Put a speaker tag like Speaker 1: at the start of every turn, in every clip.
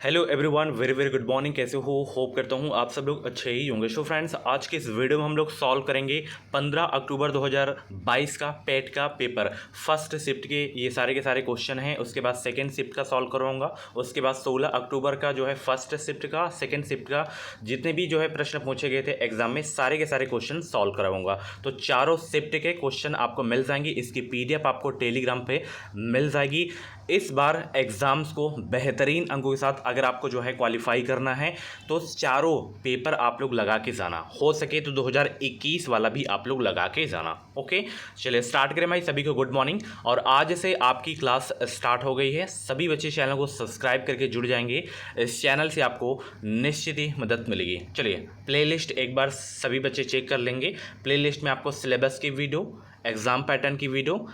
Speaker 1: Hello everyone, very very good morning. कैसे हो? Hope करता हूँ आप सब लोग अच्छे ही होंगे। सो फ्रेंड्स, आज के इस वीडियो में हम लोग सॉल्व करेंगे 15 अक्टूबर 2022 का पेट का पेपर। फर्स्ट शिफ्ट के ये सारे के सारे क्वेश्चन हैं। उसके बाद सेकंड शिफ्ट का सॉल्व करवाऊंगा। उसके बाद 16 अक्टूबर का जो है फर्स्ट शिफ्ट का, सेकंड शिफ्ट का जितने भी जो है प्रश्न पूछे गए थे एग्जाम में, सारे के सारे क्वेश्चन सॉल्व करवाऊंगा। तो चारों शिफ्ट के क्वेश्चन आपको मिल जाएंगे। इसकी PDF आपको टेलीग्राम पे मिल जाएगी। इस बार एग्ज़ाम्स को बेहतरीन अंकों के साथ अगर आपको जो है क्वालिफाई करना है तो चारों पेपर आप लोग लगा के जाना। हो सके तो 2021 वाला भी आप लोग लगा के जाना। ओके, चलिए स्टार्ट करें भाई। सभी को गुड मॉर्निंग। और आज से आपकी क्लास स्टार्ट हो गई है। सभी बच्चे चैनल को सब्सक्राइब करके जुड़ जाएंगे। इस चैनल से आपको निश्चित ही मदद मिलेगी। चलिए प्लेलिस्ट एक बार सभी बच्चे चेक कर लेंगे। प्लेलिस्ट में आपको सिलेबस की वीडियो, एग्ज़ाम पैटर्न की वीडियो,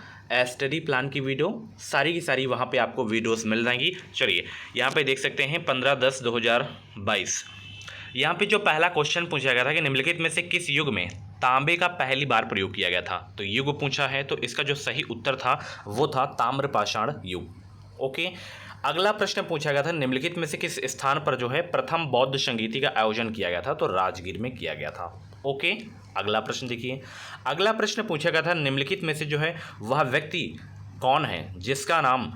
Speaker 1: स्टडी प्लान की वीडियो, सारी की सारी वहाँ पे आपको वीडियोस मिल जाएंगी। चलिए यहाँ पे देख सकते हैं 15/10/2022। यहाँ पे जो पहला क्वेश्चन पूछा गया था कि निम्नलिखित में से किस युग में तांबे का पहली बार प्रयोग किया गया था। तो युग पूछा है, तो इसका जो सही उत्तर था वो था ताम्रपाषाण युग। ओके, अगला प्रश्न पूछा गया था निम्नलिखित में से किस स्थान पर जो है प्रथम बौद्ध संगीति का आयोजन किया गया था। तो राजगीर में किया गया था। ओके, अगला प्रश्न देखिए। अगला प्रश्न पूछा गया था निम्नलिखित में से जो है वह व्यक्ति कौन है जिसका नाम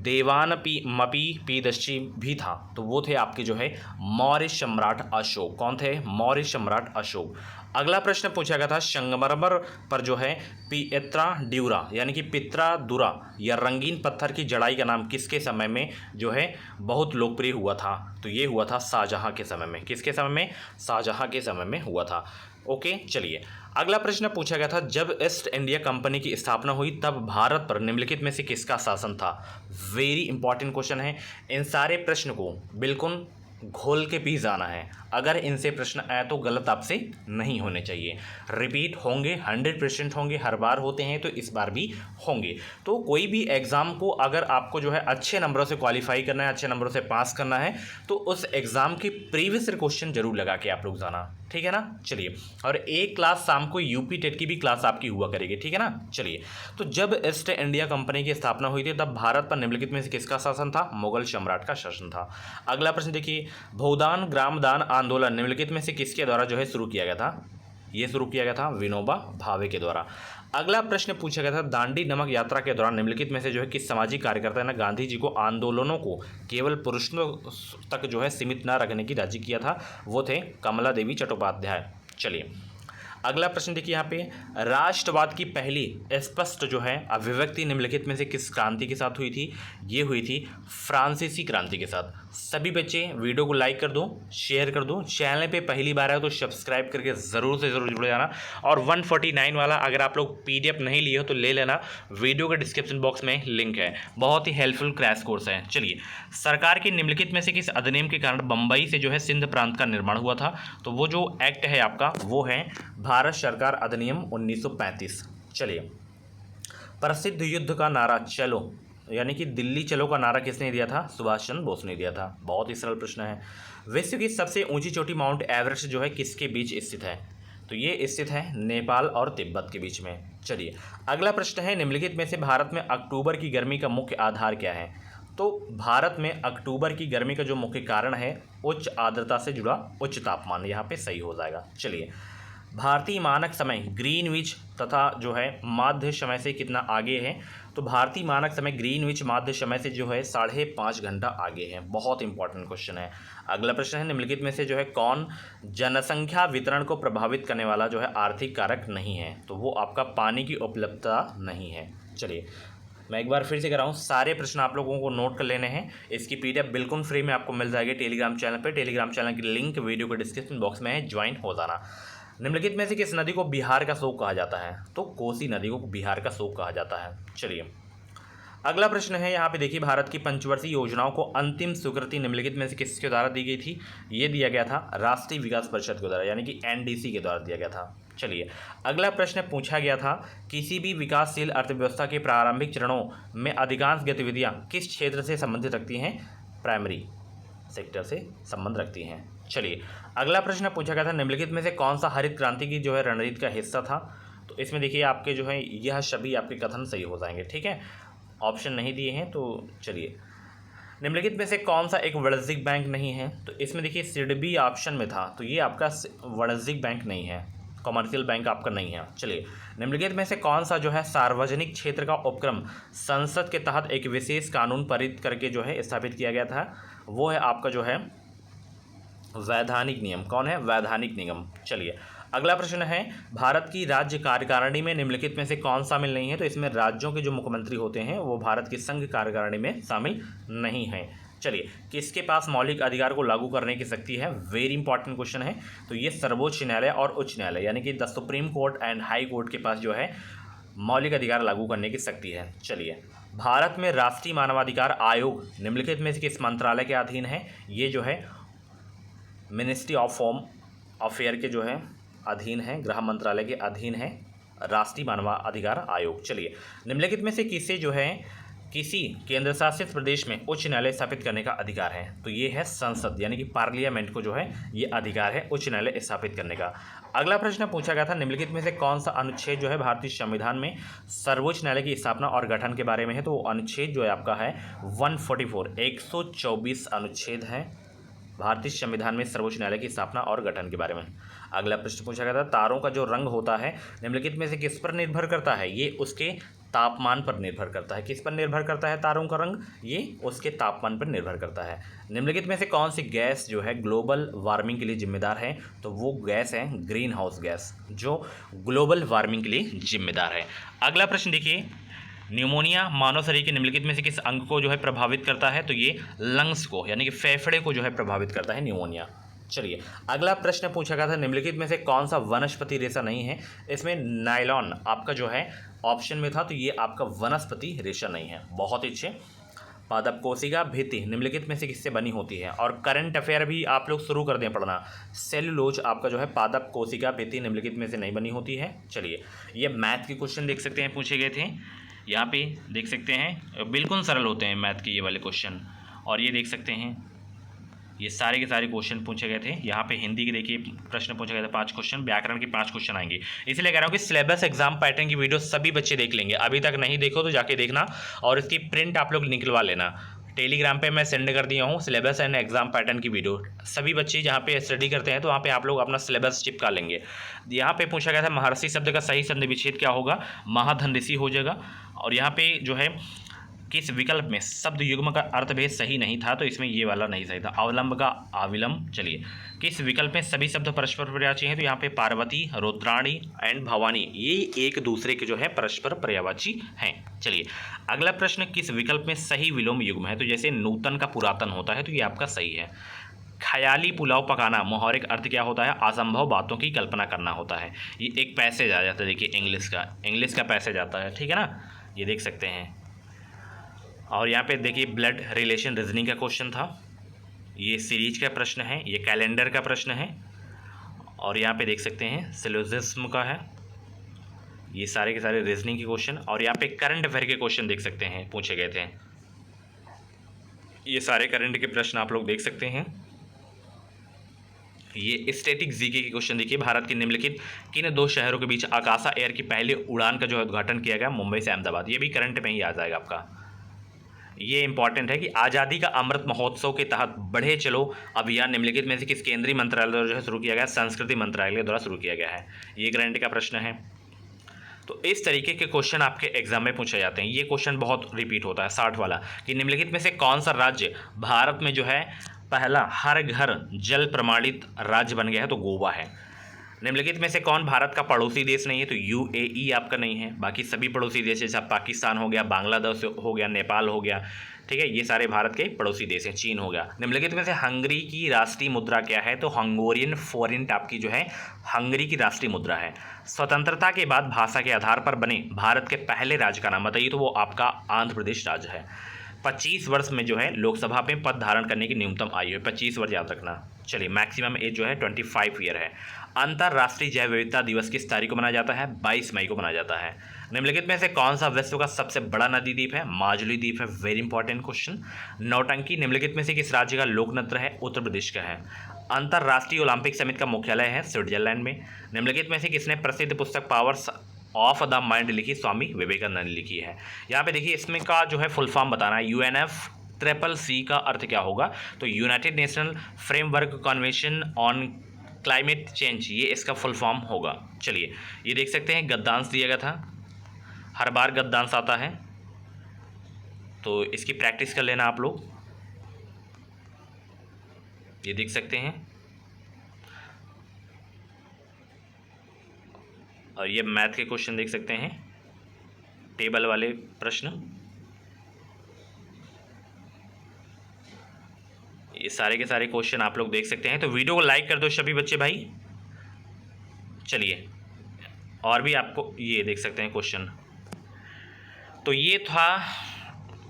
Speaker 1: देवानपी पीदश्ची भी था। तो वो थे आपके जो है मौर्य सम्राट अशोक। कौन थे? मौर्य सम्राट अशोक। अगला प्रश्न पूछा गया था संगमरमर पर जो है पित्रा ड्यूरा यानी कि पित्रा दुरा या रंगीन पत्थर की जड़ाई का नाम किसके समय में जो है बहुत लोकप्रिय हुआ था। तो ये हुआ था शाहजहां के समय में। किसके समय में? शाहजहां के समय में हुआ था। ओके, चलिए अगला प्रश्न पूछा गया था जब ईस्ट इंडिया कंपनी की स्थापना हुई तब भारत पर निम्नलिखित में से किसका शासन था। वेरी इंपॉर्टेंट क्वेश्चन है। इन सारे प्रश्न को बिल्कुल घोल के पी जाना है। अगर इनसे प्रश्न आए तो गलत आपसे नहीं होने चाहिए। रिपीट होंगे, 100% होंगे। हर बार होते हैं तो इस बार भी होंगे। तो कोई भी एग्ज़ाम को अगर आपको जो है अच्छे नंबरों से क्वालिफाई करना है, अच्छे नंबरों से पास करना है, तो उस एग्ज़ाम के प्रीवियस क्वेश्चन जरूर लगा के आप लोग जाना। ठीक है ना? चलिए, और एक क्लास शाम को यूपी टेट की भी क्लास आपकी हुआ करेगी। ठीक है ना? चलिए, तो जब ईस्ट इंडिया कंपनी की स्थापना हुई थी तब भारत पर निम्नलिखित में से किसका शासन था? मुगल सम्राट का शासन था। अगला प्रश्न देखिए, भूदान ग्रामदान आंदोलन निम्नलिखित में से किसके द्वारा जो है शुरू किया गया था। ये शुरू किया गया था विनोबा भावे के द्वारा। अगला प्रश्न पूछा गया था दांडी नमक यात्रा के दौरान निम्नलिखित में से जो है किस सामाजिक कार्यकर्ता ने गांधी जी को आंदोलनों को केवल पुरुषों तक जो है सीमित न रखने की राजी किया था। वो थे कमला देवी चट्टोपाध्याय। चलिए अगला प्रश्न देखिए, यहाँ पे राष्ट्रवाद की पहली स्पष्ट जो है अभिव्यक्ति निम्नलिखित में से किस क्रांति के साथ हुई थी। ये हुई थी फ्रांसीसी क्रांति के साथ। सभी बच्चे वीडियो को लाइक कर दो, शेयर कर दो। चैनल पे पहली बार आए तो सब्सक्राइब करके ज़रूर से ज़रूर जुड़ जाना। और 149 वाला अगर आप लोग PDF नहीं लिए हो तो ले लेना, वीडियो के डिस्क्रिप्शन बॉक्स में लिंक है। बहुत ही हेल्पफुल क्रैश कोर्स है। चलिए, सरकार की निम्नलिखित में से किस अधिनियम के कारण बम्बई से जो है सिंध प्रांत का निर्माण हुआ था। तो वो जो एक्ट है आपका वो है भारत सरकार अधिनियम 1935। चलिए, प्रसिद्ध युद्ध का नारा चलो यानी कि दिल्ली चलो का नारा किसने दिया था? सुभाष चंद्र बोस ने दिया था। बहुत ही सरल प्रश्न है। विश्व की सबसे ऊंची चोटी माउंट एवरेस्ट जो है किसके बीच स्थित है? तो ये स्थित है नेपाल और तिब्बत के बीच में। चलिए अगला प्रश्न है निम्नलिखित में से भारत में अक्टूबर की गर्मी का मुख्य आधार क्या है। तो भारत में अक्टूबर की गर्मी का जो मुख्य कारण है उच्च आर्द्रता से जुड़ा उच्च तापमान। यहाँ पे सही हो जाएगा। चलिए, भारतीय मानक समय ग्रीनविच तथा जो है माध्य समय से कितना आगे है। तो भारतीय मानक समय ग्रीनविच माध्य समय से जो है 5.5 घंटा आगे है। बहुत इंपॉर्टेंट क्वेश्चन है। अगला प्रश्न है निम्नलिखित में से जो है कौन जनसंख्या वितरण को प्रभावित करने वाला जो है आर्थिक कारक नहीं है। तो वो आपका पानी की उपलब्धता नहीं है। चलिए मैं एक बार फिर से कर रहा हूँ, सारे प्रश्न आप लोगों को नोट कर लेने हैं। इसकी PDF बिल्कुल फ्री में आपको मिल जाएगी टेलीग्राम चैनल पे। टेलीग्राम चैनल की लिंक वीडियो के डिस्क्रिप्शन बॉक्स में है, ज्वाइन हो जाना। निम्नलिखित में से किस नदी को बिहार का शोक कहा जाता है। तो कोसी नदी को बिहार का शोक कहा जाता है। चलिए अगला प्रश्न है, यहाँ पे देखिए भारत की पंचवर्षीय योजनाओं को अंतिम स्वीकृति निम्नलिखित में से किसके द्वारा दी गई थी। ये दिया गया था राष्ट्रीय विकास परिषद के द्वारा यानी कि NDC के द्वारा दिया गया था। चलिए अगला प्रश्न पूछा गया था किसी भी विकासशील अर्थव्यवस्था के प्रारंभिक चरणों में अधिकांश गतिविधियाँ किस क्षेत्र से संबंधित रखती हैं। प्राइमरी सेक्टर से संबंध रखती हैं। चलिए अगला प्रश्न पूछा गया था निम्नलिखित में से कौन सा हरित क्रांति की जो है रणनीति का हिस्सा था। तो इसमें देखिए आपके जो है यह सभी आपके कथन सही हो जाएंगे। ठीक है, ऑप्शन नहीं दिए हैं। तो चलिए निम्नलिखित में से कौन सा एक वाणिज्यिक बैंक नहीं है? तो इसमें देखिए सिडबी ऑप्शन में था, तो ये आपका वाणिज्यिक बैंक नहीं है, कमर्शियल बैंक आपका नहीं है। चलिए, निम्नलिखित में से कौन सा जो है सार्वजनिक क्षेत्र का उपक्रम संसद के तहत एक विशेष कानून पारित करके जो है स्थापित किया गया था? वो है आपका जो है वैधानिक नियम। कौन है? वैधानिक नियम। चलिए, अगला प्रश्न है, भारत की राज्य कार्यकारिणी में निम्नलिखित में से कौन शामिल नहीं है? तो इसमें राज्यों के जो मुख्यमंत्री होते हैं वो भारत की संघ कार्यकारिणी में शामिल नहीं है। चलिए, किसके पास मौलिक अधिकार को लागू करने की शक्ति है? वेरी इंपॉर्टेंट क्वेश्चन है। तो ये सर्वोच्च न्यायालय और उच्च न्यायालय यानी कि the supreme court and high court के पास जो है मौलिक अधिकार लागू करने की शक्ति है। चलिए, भारत में राष्ट्रीय मानवाधिकार आयोग निम्नलिखित में से किस मंत्रालय के अधीन है? ये जो है मिनिस्ट्री ऑफ होम अफेयर के जो है अधीन है, गृह मंत्रालय के अधीन है राष्ट्रीय मानवाधिकार आयोग। चलिए, निम्नलिखित में से किसे जो है किसी केंद्र शासित प्रदेश में उच्च न्यायालय स्थापित करने का अधिकार है? तो ये है संसद यानी कि पार्लियामेंट को जो है ये अधिकार है उच्च न्यायालय स्थापित करने का। अगला प्रश्न पूछा गया था, निम्नलिखित में से कौन सा अनुच्छेद जो है भारतीय संविधान में सर्वोच्च न्यायालय की स्थापना और गठन के बारे में है? तो वो अनुच्छेद जो है आपका है 144 124 अनुच्छेद है भारतीय संविधान में सर्वोच्च न्यायालय की स्थापना और गठन के बारे में। अगला प्रश्न पूछा गया था, तारों का जो रंग होता है निम्नलिखित में से किस पर निर्भर करता है? ये उसके तापमान पर निर्भर करता है। किस पर निर्भर करता है तारों का रंग? ये उसके तापमान पर निर्भर करता है। निम्नलिखित में से कौन सी गैस जो है ग्लोबल वार्मिंग के लिए जिम्मेदार है? तो वो गैस है ग्रीन हाउस गैस, जो ग्लोबल वार्मिंग के लिए जिम्मेदार है। अगला प्रश्न देखिए, न्यूमोनिया मानव शरीर के निम्नलिखित में से किस अंग को जो है प्रभावित करता है? तो ये लंग्स को यानी कि फेफड़े को जो है प्रभावित करता है न्यूमोनिया। चलिए, अगला प्रश्न पूछा गया था, निम्नलिखित में से कौन सा वनस्पति रेशा नहीं है? इसमें नायलॉन आपका जो है ऑप्शन में था, तो ये आपका वनस्पति रेशा नहीं है। बहुत अच्छे। पादप कोशिका भित्ति निम्नलिखित में से किससे बनी होती है? और करंट अफेयर भी आप लोग शुरू कर दें पढ़ना। सेलुलोज आपका जो है पादप कोशिका भित्ति निम्नलिखित में से नहीं बनी होती है। चलिए, ये मैथ के क्वेश्चन देख सकते हैं पूछे गए थे, यहाँ पे देख सकते हैं बिल्कुल सरल होते हैं मैथ के ये वाले क्वेश्चन। और ये देख सकते हैं ये सारे के सारे क्वेश्चन पूछे गए थे। यहाँ पे हिंदी के देखिए प्रश्न पूछे गए थे 5 क्वेश्चन, व्याकरण के 5 क्वेश्चन आएंगे। इसलिए कह रहा हूँ कि सिलेबस एग्जाम पैटर्न की वीडियो सभी बच्चे देख लेंगे। अभी तक नहीं देखो तो जाके देखना और इसकी प्रिंट आप लोग निकलवा लेना। टेलीग्राम पे मैं सेंड कर दिया हूँ सिलेबस एंड एग्जाम पैटर्न की वीडियो। सभी बच्चे जहाँ पे स्टडी करते हैं तो वहाँ पे आप लोग अपना सिलेबस चिपका लेंगे। यहाँ पे पूछा गया था महर्षि शब्द का सही संधि विच्छेद क्या होगा? महाधन ऋषि हो जाएगा। और यहाँ पे जो है किस विकल्प में शब्द युग्म का अर्थभेद सही नहीं था? तो इसमें ये वाला नहीं सही था, अवलंब का अविलंब। चलिए, किस विकल्प में सभी शब्द परस्पर पर्यायवाची हैं? तो यहाँ पे पार्वती, रुद्राणी एंड भवानी ये एक दूसरे के जो है परस्पर पर्यायवाची हैं। चलिए, अगला प्रश्न, किस विकल्प में सही विलोम युग्म है? तो जैसे नूतन का पुरातन होता है तो ये आपका सही है। ख्याली पुलाव पकाना मोहौरिक अर्थ क्या होता है? असंभव बातों की कल्पना करना होता है। ये एक पैसेज आ जाता है, देखिए इंग्लिश का पैसेज आता है, ठीक है ना, ये देख सकते हैं। और यहाँ पे देखिए ब्लड रिलेशन रीजनिंग का क्वेश्चन था, ये सीरीज का प्रश्न है, ये कैलेंडर का प्रश्न है। और यहाँ पे देख सकते हैं सिलोजिज्म का है। ये सारे के सारे रीजनिंग के क्वेश्चन। और यहाँ पे करंट अफेयर के क्वेश्चन देख सकते हैं पूछे गए थे। ये सारे करंट के प्रश्न आप लोग देख सकते हैं। ये स्टैटिक जीके के क्वेश्चन देखिए, भारत के निम्नलिखित किन 2 शहरों के बीच आकाशा एयर की पहली उड़ान का जो है उद्घाटन किया गया? मुंबई से अहमदाबाद। ये भी करंट में ही आ जाएगा आपका। ये इंपॉर्टेंट है कि आज़ादी का अमृत महोत्सव के तहत बढ़े चलो अभियान निम्नलिखित में से किस केंद्रीय मंत्रालय द्वारा जो है शुरू किया गया? संस्कृति मंत्रालय द्वारा शुरू किया गया है। ये करंट का प्रश्न है। तो इस तरीके के क्वेश्चन आपके एग्जाम में पूछे जाते हैं। ये क्वेश्चन बहुत रिपीट होता है 60 वाला, कि निम्नलिखित में से कौन सा राज्य भारत में जो है पहला हर घर जल प्रमाणित राज्य बन गया है? तो गोवा है। निम्नलिखित में से कौन भारत का पड़ोसी देश नहीं है? तो यूएई आपका नहीं है। बाकी सभी पड़ोसी देश जैसे पाकिस्तान हो गया, बांग्लादेश हो गया, नेपाल हो गया, ठीक है, ये सारे भारत के पड़ोसी देश हैं। चीन हो गया। निम्नलिखित में से हंगरी की राष्ट्रीय मुद्रा क्या है? तो हंगोरियन फॉरेंट आपकी जो है हंगरी की राष्ट्रीय मुद्रा है। स्वतंत्रता के बाद भाषा के आधार पर बने भारत के पहले राज्य का नाम बताइए? तो वो आपका आंध्र प्रदेश राज्य है। 25 वर्ष में जो है लोकसभा में पद धारण करने की न्यूनतम आयु है 25 वर्ष, याद रखना। चलिए, मैक्सिमम एज जो है 25 ईयर है। अंतर्राष्ट्रीय जैव विविधता दिवस किस तारीख को मनाया जाता है? 22 मई को मनाया जाता है। निम्नलिखित में से कौन सा विश्व का सबसे बड़ा नदी द्वीप है? माजुली द्वीप है। Very important question. नौटंकी निम्नलिखित में से किस राज्य का लोकनृत्य है? उत्तर प्रदेश का है। अंतर्राष्ट्रीय ओलंपिक समिति का मुख्यालय है स्विट्जरलैंड में। निम्नलिखित में से किसने प्रसिद्ध पुस्तक पावर्स ऑफ द माइंड लिखी? स्वामी विवेकानंद ने लिखी है। यहाँ पे देखिए इसमें का जो है फुल फॉर्म बताना है, UNFPA CCC का अर्थ क्या होगा? तो United national framework convention on climate change, ये इसका फुल फॉर्म होगा। चलिए ये देख सकते हैं गद्यांश दिया गया था, हर बार गद्यांश आता है, तो इसकी प्रैक्टिस कर लेना आप लोग। ये देख सकते हैं, और ये मैथ के क्वेश्चन देख सकते हैं, टेबल वाले प्रश्न, ये सारे के सारे क्वेश्चन आप लोग देख सकते हैं। तो वीडियो को लाइक कर दो सभी बच्चे भाई। चलिए और भी आपको ये देख सकते हैं क्वेश्चन। तो ये था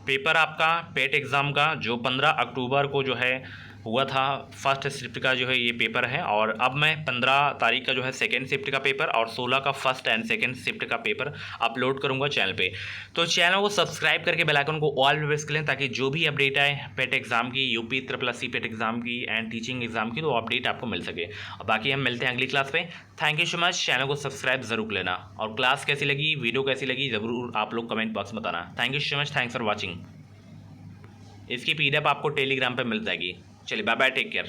Speaker 1: पेपर आपका पेट एग्ज़ाम का, जो 15 अक्टूबर को जो है हुआ था। फर्स्ट शिफ्ट का जो है ये पेपर है, और अब मैं 15 तारीख का जो है सेकेंड शिफ्ट का पेपर और 16 का फर्स्ट एंड सेकेंड शिफ्ट का पेपर अपलोड करूंगा चैनल पे। तो चैनल को सब्सक्राइब करके बेल आइकन को ऑल पे प्रेस कर लें, ताकि जो भी अपडेट आए पेट एग्ज़ाम की, यूपी SSC पेट एग्ज़ाम की एंड टीचिंग एग्ज़ाम की, तो अपडेट आपको मिल सके। और बाकी हम मिलते हैं अगली क्लास पे। Thank you so much. Channel को सब्सक्राइब ज़रूर कर लेना, और क्लास कैसी लगी, वीडियो कैसी लगी, ज़रूर आप लोग कमेंट बॉक्स में बताना। Thank you so much, thanks for watching. इसकी PDF आपको टेलीग्राम पर मिल जाएगी। चलिए बाय बाय, टेक केयर।